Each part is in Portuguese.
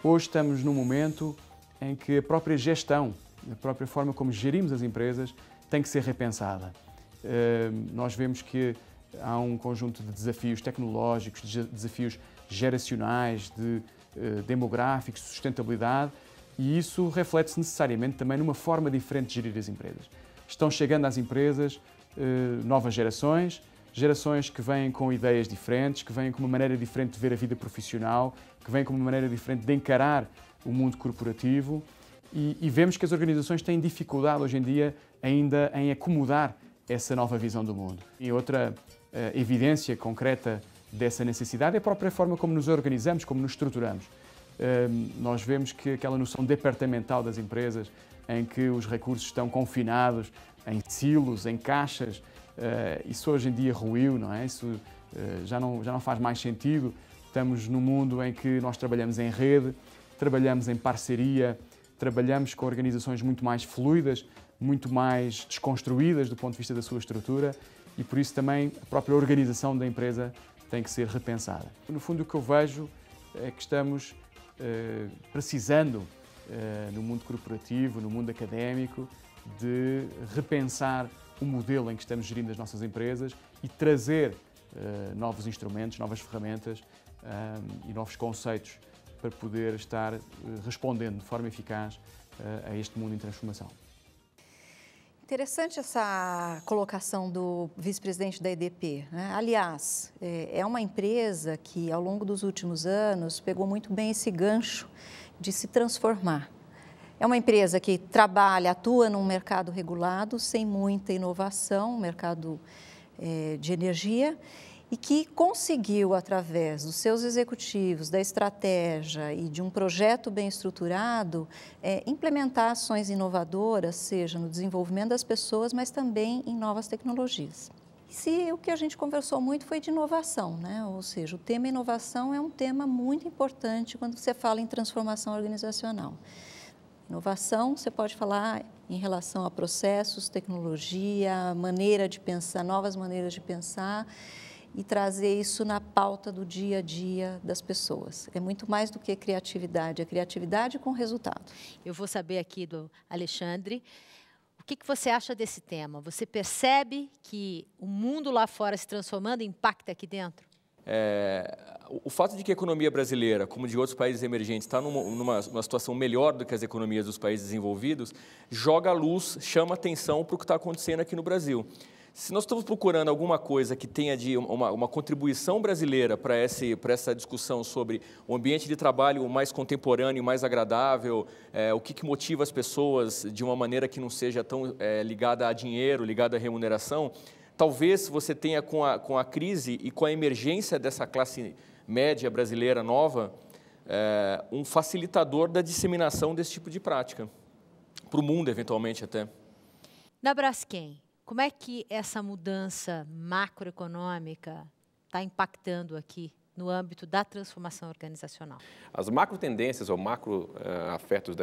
Hoje estamos num momento em que a própria gestão, a própria forma como gerimos as empresas tem que ser repensada. Nós vemos que há um conjunto de desafios tecnológicos, de desafios geracionais, demográficos, de sustentabilidade, e isso reflete-se necessariamente também numa forma diferente de gerir as empresas. Estão chegando às empresas novas gerações que vêm com ideias diferentes, que vêm com uma maneira diferente de ver a vida profissional, que vêm com uma maneira diferente de encarar o mundo corporativo, e vemos que as organizações têm dificuldade hoje em dia ainda em acomodar essa nova visão do mundo. E outra evidência concreta dessa necessidade é a própria forma como nos organizamos, como nos estruturamos. Nós vemos que aquela noção departamental das empresas, em que os recursos estão confinados em silos, em caixas, isso hoje em dia ruiu, não é? Isso já não faz mais sentido. Estamos num mundo em que nós trabalhamos em rede, trabalhamos em parceria, trabalhamos com organizações muito mais fluidas, muito mais desconstruídas do ponto de vista da sua estrutura, e por isso também a própria organização da empresa tem que ser repensada. No fundo, o que eu vejo é que estamos precisando, no mundo corporativo, no mundo académico, de repensar o modelo em que estamos gerindo as nossas empresas e trazer novos instrumentos, novas ferramentas e novos conceitos para poder estar respondendo de forma eficaz a este mundo em transformação. Interessante essa colocação do vice-presidente da EDP, né? Aliás, é uma empresa que, ao longo dos últimos anos, pegou muito bem esse gancho de se transformar. É uma empresa que trabalha, atua num mercado regulado, sem muita inovação, mercado de energia, e que conseguiu, através dos seus executivos, da estratégia e de um projeto bem estruturado, implementar ações inovadoras, seja no desenvolvimento das pessoas, mas também em novas tecnologias. O que a gente conversou muito foi de inovação, né? Ou seja, o tema inovação é um tema muito importante quando você fala em transformação organizacional. Inovação, você pode falar em relação a processos, tecnologia, maneira de pensar, novas maneiras de pensar, e trazer isso na pauta do dia a dia das pessoas. É muito mais do que criatividade, é criatividade com resultado. Eu vou saber aqui do Alexandre, o que você acha desse tema? Você percebe que o mundo lá fora se transformando impacta aqui dentro? O fato de que a economia brasileira, como de outros países emergentes, está numa situação melhor do que as economias dos países desenvolvidos, joga a luz, chama atenção para o que está acontecendo aqui no Brasil. Se nós estamos procurando alguma coisa que tenha uma contribuição brasileira para essa discussão sobre o ambiente de trabalho mais contemporâneo, mais agradável, o que motiva as pessoas de uma maneira que não seja tão ligada a dinheiro, ligada à remuneração, talvez você tenha com a crise e com a emergência dessa classe média brasileira nova, um facilitador da disseminação desse tipo de prática, para o mundo eventualmente até. Na Braskem, como é que essa mudança macroeconômica está impactando aqui no âmbito da transformação organizacional? As macro tendências ou macro afetos,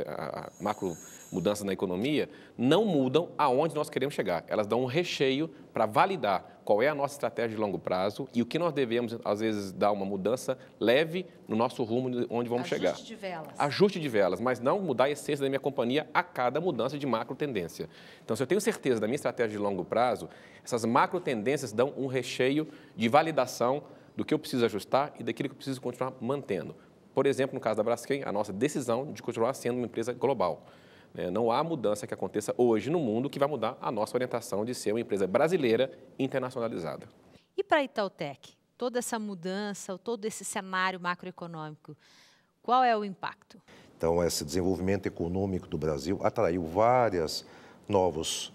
macro mudanças na economia não mudam aonde nós queremos chegar. Elas dão um recheio para validar qual é a nossa estratégia de longo prazo e o que nós devemos, às vezes, dar uma mudança leve no nosso rumo onde vamos chegar. Ajuste de velas. Ajuste de velas, mas não mudar a essência da minha companhia a cada mudança de macro tendência. Então, se eu tenho certeza da minha estratégia de longo prazo, essas macro tendências dão um recheio de validação do que eu preciso ajustar e daquilo que eu preciso continuar mantendo. Por exemplo, no caso da Braskem, a nossa decisão de continuar sendo uma empresa global. Não há mudança que aconteça hoje no mundo que vai mudar a nossa orientação de ser uma empresa brasileira internacionalizada. E para a Itautec, toda essa mudança, todo esse cenário macroeconômico, qual é o impacto? Então, esse desenvolvimento econômico do Brasil atraiu vários novos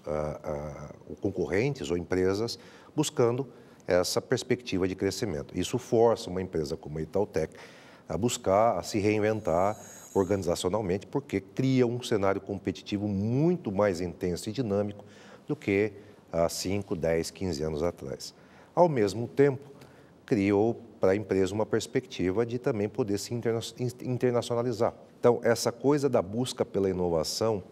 concorrentes ou empresas buscando essa perspectiva de crescimento. Isso força uma empresa como a Itautec a buscar, a se reinventar organizacionalmente, porque cria um cenário competitivo muito mais intenso e dinâmico do que há 5, 10, 15 anos atrás. Ao mesmo tempo, criou para a empresa uma perspectiva de também poder se internacionalizar. Então, essa coisa da busca pela inovação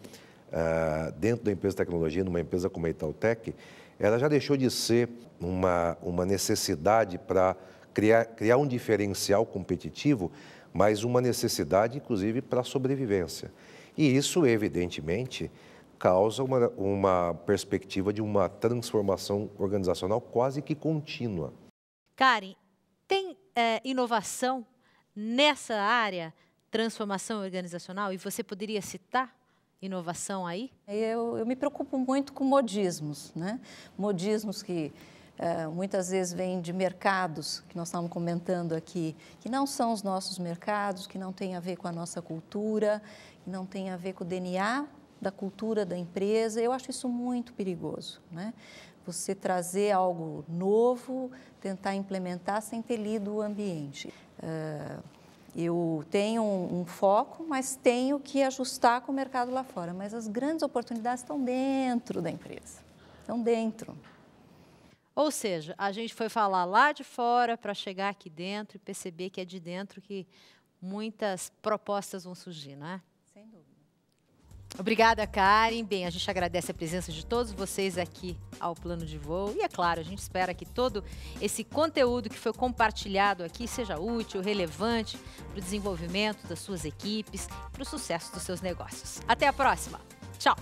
dentro da empresa de tecnologia, numa empresa como a Itautec, ela já deixou de ser uma necessidade para criar um diferencial competitivo, mas uma necessidade, inclusive, para a sobrevivência. E isso, evidentemente, causa uma perspectiva de uma transformação organizacional quase que contínua. Karen, tem inovação nessa área, transformação organizacional, e você poderia citar inovação aí? Eu me preocupo muito com modismos, né? Modismos que muitas vezes vêm de mercados, que nós estamos comentando aqui, que não são os nossos mercados, que não têm a ver com a nossa cultura, que não têm a ver com o DNA da cultura da empresa. Eu acho isso muito perigoso, né? Você trazer algo novo, tentar implementar sem ter lido o ambiente. Eu tenho um foco, mas tenho que ajustar com o mercado lá fora. Mas as grandes oportunidades estão dentro da empresa, estão dentro. Ou seja, a gente foi falar lá de fora para chegar aqui dentro e perceber que é de dentro que muitas propostas vão surgir, não é? Sem dúvida. Obrigada, Karen. Bem, a gente agradece a presença de todos vocês aqui ao Plano de Voo. E, é claro, a gente espera que todo esse conteúdo que foi compartilhado aqui seja útil, relevante para o desenvolvimento das suas equipes, para o sucesso dos seus negócios. Até a próxima. Tchau!